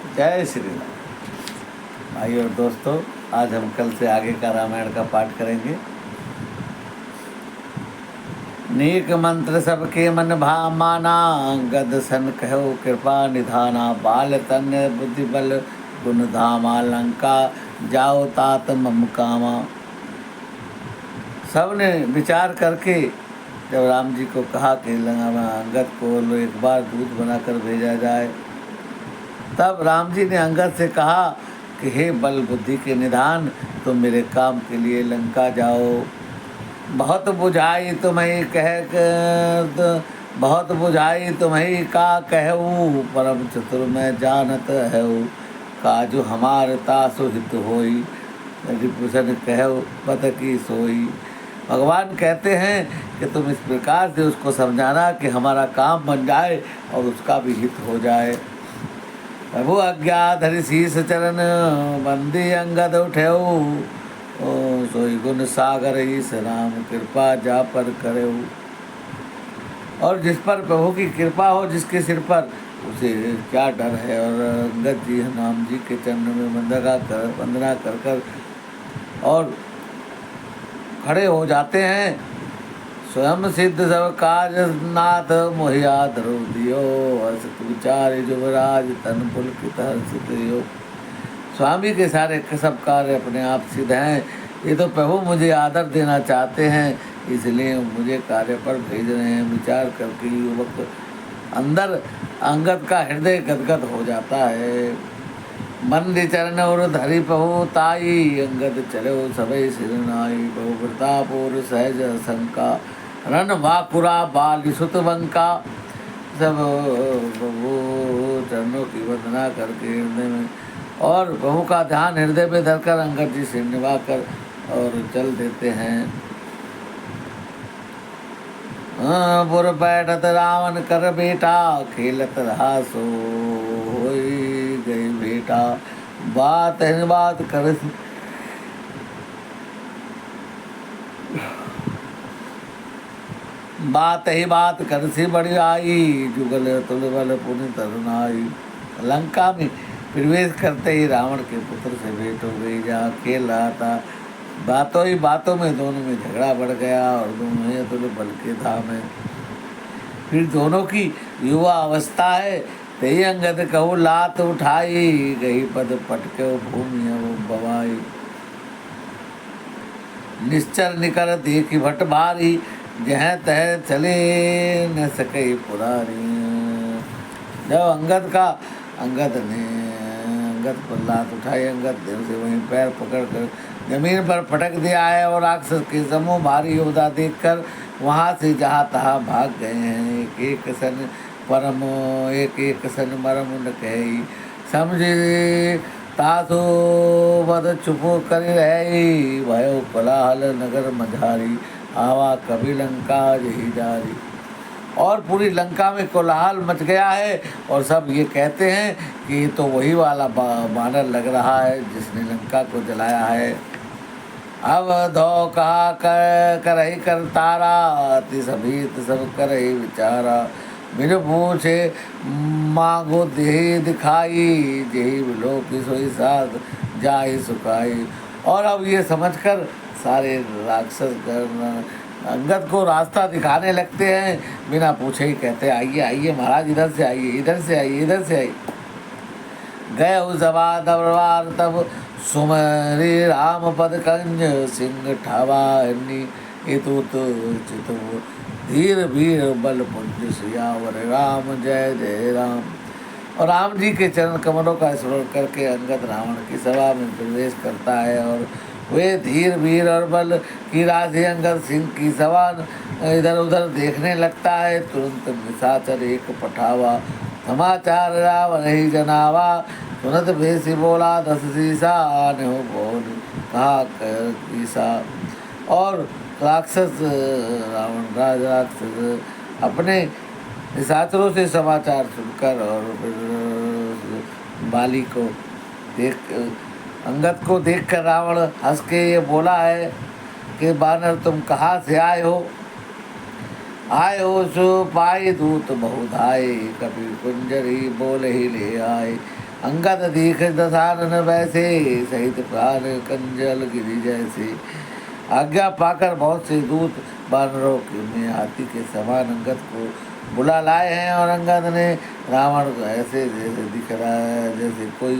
जय श्री राम। भाई और दोस्तों, आज हम कल से आगे का रामायण का पाठ करेंगे। नेक मंत्र सबके मन भामाना, गद सन कहो कृपा निधाना। बाल तन बुद्धि बल गुण धामा, लंका जाओ तात मम कामा। सबने विचार करके जब राम जी को कहा कि अंगद को एक बार दूध बनाकर भेजा जाए, तब राम जी ने अंगद से कहा कि हे बल बुद्धि के निधान, तुम मेरे काम के लिए लंका जाओ। बहुत बुझाई तुम्हें बहुत बुझाई तुम्हें का कहूँ, परम चतुर मैं जानत है काजू हमार तासु हित होई। रिपुसन कहो पत की सोई। भगवान कहते हैं कि तुम इस प्रकार से उसको समझाना कि हमारा काम बन जाए और उसका भी हित हो जाए। प्रभु आज्ञा धरि शीस चरण, बंदी अंगद उठेऊ। सोई गुण सागर ईस राम, कृपा जा पर करेऊ। और जिस पर प्रभु की कृपा हो, जिसके सिर पर, उसे क्या डर है। और अंगद जी राम जी के चरण में वंदना कर और खड़े हो जाते हैं। स्वयं सिद्ध सब काज नाथ, मोहिया धरो दियो। हर्षित विचार युवराज, तन पुलकित हर्षित हो। स्वामी के सारे सब कार्य अपने आप सिद्ध हैं। ये तो प्रभु मुझे आदर देना चाहते हैं, इसलिए मुझे कार्य पर भेज रहे हैं। विचार करके युवक अंदर अंगद का हृदय गदगद हो जाता है। मंदी चरण और धरी प्रभु ताई, अंगद चलो सबे सिर नाई। बहु प्रताप और सहज शंका, रन वाकुरा बाल सुत बंका। सब प्रभु चरणों की वंदना करके हृदय में, और प्रभु का ध्यान हृदय में धरकर अंगद जी से निभा कर और चल देते हैं। पुर बैठत रावण कर बेटा, खेलत रहा सो होई गई बेटा। बात है बात कर बात ही बात कर सी बड़ी आई, जुगल तुलबल पुण्य तरुणाई। लंका में प्रवेश करते ही रावण के पुत्र से भेंट हो गई। जहाँ खेल रहा था, बातों ही बातों में दोनों में झगड़ा बढ़ गया और दोनों ही तुल बल के धाम है। फिर दोनों की युवा अवस्था है। तेई अंगद कहू लात उठाई, गई पद पटके भूमि बवाई। निश्चर निकर देखी भट भारी, जह तह चले न सके पुरानी। जब अंगद पर लात उठाई, अंगद देव से वहीं पैर पकड़कर जमीन पर पटक दिया है। और राक्षस के समूह भारी योद्धा देखकर वहाँ से जहाँ तहाँ भाग गए हैं। एक एक सन मरम न कही, समझे तासो बद चुपो कर रही। भयो कोलाहल नगर मझारी, आवा कभी लंका यही जारी। और पूरी लंका में कोलाहल मच गया है और सब ये कहते हैं कि ये तो वही वाला बानर लग रहा है जिसने लंका को जलाया है। अब धो कहा करही कर तारा, तिसभीत सब करही विचारा। बिन पूछे मांगो देहि दिखाई, जेहि बिलो की सोई साध जाहि सुखाई। और अब ये समझकर सारे राक्षस अंगद को रास्ता दिखाने लगते हैं। बिना पूछे ही कहते आइए आइए महाराज, इधर से आइए, इधर से आइए, इधर से आइए। गए उस दरबार तब सुमरी राम पद कंज, सिंह ठावा चित धीर वीर बल पुंज सियावर राम जय जय राम। और राम जी के चरण कमलों का स्मरण करके अंगद रावण की सभा में प्रवेश करता है। और वे धीर वीर और बल की राशि अंगद सिंह की सभा इधर उधर देखने लगता है। तुरंत निशाचर एक पठावा, समाचार रावण ही जनावा। सुनत भेसी बोला दस सीसा, ने हो बोल कहा कर ईसा। और राक्षस रावण राक्षस अपने निशाचरों से समाचार सुनकर और फिर बाली को अंगद को देखकर रावण हंस के ये बोला है कि बानर तुम कहाँ से आए हो सो पाई दूत बहुधाए। कभी कुंजरी बोल ही ले आए, अंगद दीख दसानन वैसे, सहित प्राण कंजल गिरी जैसे। आज्ञा पाकर बहुत से दूत वानरों में हाथी के समान अंगद को बुला लाए हैं, और अंगद ने रावण को ऐसे जैसे दिख रहा है जैसे कोई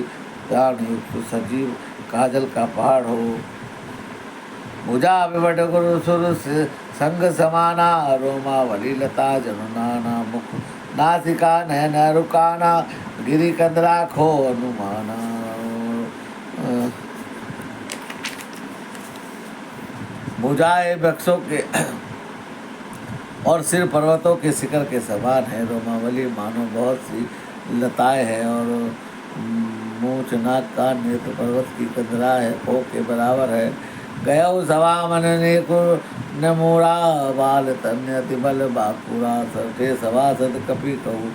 प्राण युक्त सजीव काजल का पहाड़ हो। भुजा विबट गुरु सुर संग समाना, रोमावली लता जनुनाना। मुख नासिका नयन रुकाना, गिरी कंदरा खो अनुमाना। भुजाएं वृक्षों के और सिर पर्वतों के शिखर के समान है। रोमावली मानो बहुत सी लताएं हैं, और मूछ नाक कान नेत्र पर्वत की कंदरा है खो के बराबर है। गयो सभा मन नेको नमूरा, बाल तन्य अति बल बाकुरा। सठे सभासद कपि कहू,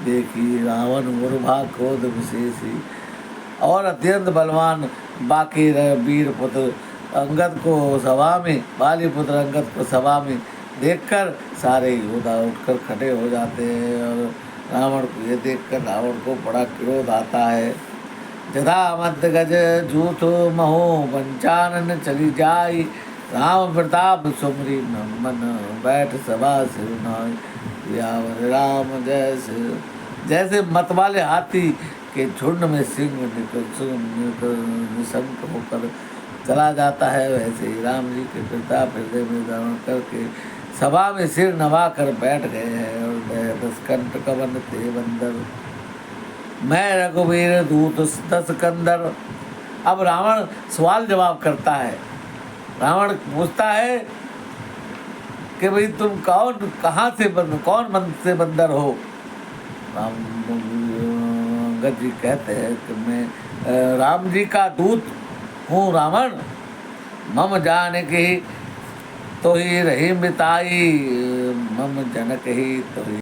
देखी रावण गुरुभा क्रोध विशेषी। और अत्यंत बलवान बाकी वीर पुत्र अंगद को सभा में, बाली पुत्र अंगद को सभा में देखकर सारे योद्धा उठकर खड़े हो जाते हैं, और रावण को ये देखकर रावण को बड़ा क्रोध आता है। जथा मद गज जूथो महो, पंचानन चली जाई। राम प्रताप सुमरी मन, बैठ सभा सिरुनाई। यावर राम जैसे, जैसे मत वाले हाथी के झुंड में सिंह निशंक होकर चला जाता है, वैसे ही राम जी के प्रताप हृदय में धारण करके सभा में सिर नवा कर बैठ गए हैं। और 10 कंठ कवन थे बंदर, मैं रघुवीर दूत 10 कंदर। अब रावण सवाल जवाब करता है। रावण पूछता है कि भाई तुम कौन, कहाँ से कौन मन से बंदर हो। अंगद जी कहते हैं कि मैं राम जी का दूत हूँ रावण। मम जानकी तो ही रही मिताई, मम जनक ही तो ही